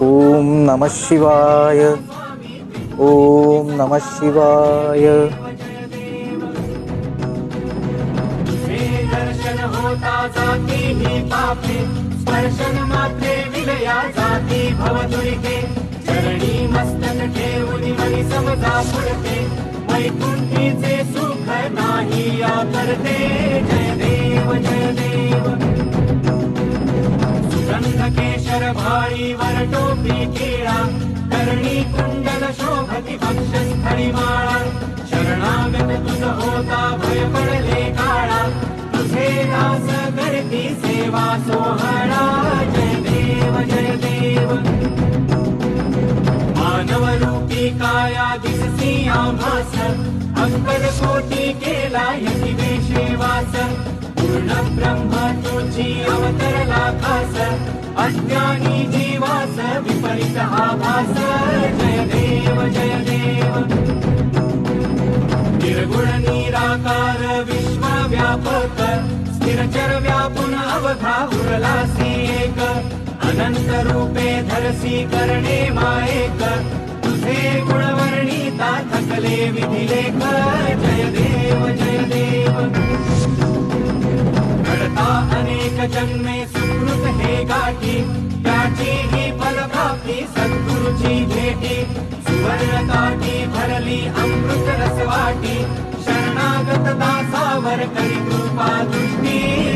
ओम नमः शिवाय. ओम नमः शिवाय. दर्शन होता जाती ही पापे, स्पर्शन मात्रे विलया जाती भवदुरिते. चरणी मस्तक ठेवून मनी समजा पुरते, वैकुंठीचे सुख नाही या करते. जय देव जय देव. सुगंध केशर भाळी वर टोपी केळा, करणी कुंडल शोभती भक्षस्थळी माळा. शरणागत तुझ होता भय पडले काळा, तुझे दास करती सेवा सोहळा. जय देव जय देव. मानव रूपी काया दिसती आभास, अंकल कोटी केला यती वेशेवास. पूर्ण ब्रह्म तुझी अवतरला खास, अज्ञानी जीवास विपरीत हा भास. जय देव जय देव. निर्गुण निराकार विश्वव्यापक, स्थिरचर व्यापून अवघा उरलासी एक. अनंत रूपे धरसी करणे मायेक, तुझे गुणवर्णिता थकले विधिलेख. जय देव जय देव. घडता अनेक जन्मे सुकृत हे गाठी, त्याची ही फलप्राप्ती सद्गुरुची भेटी. सुवर्ण काठी भरली अमृत रसवाटी, शरणागत दासावर करी कृपा दृष्टी.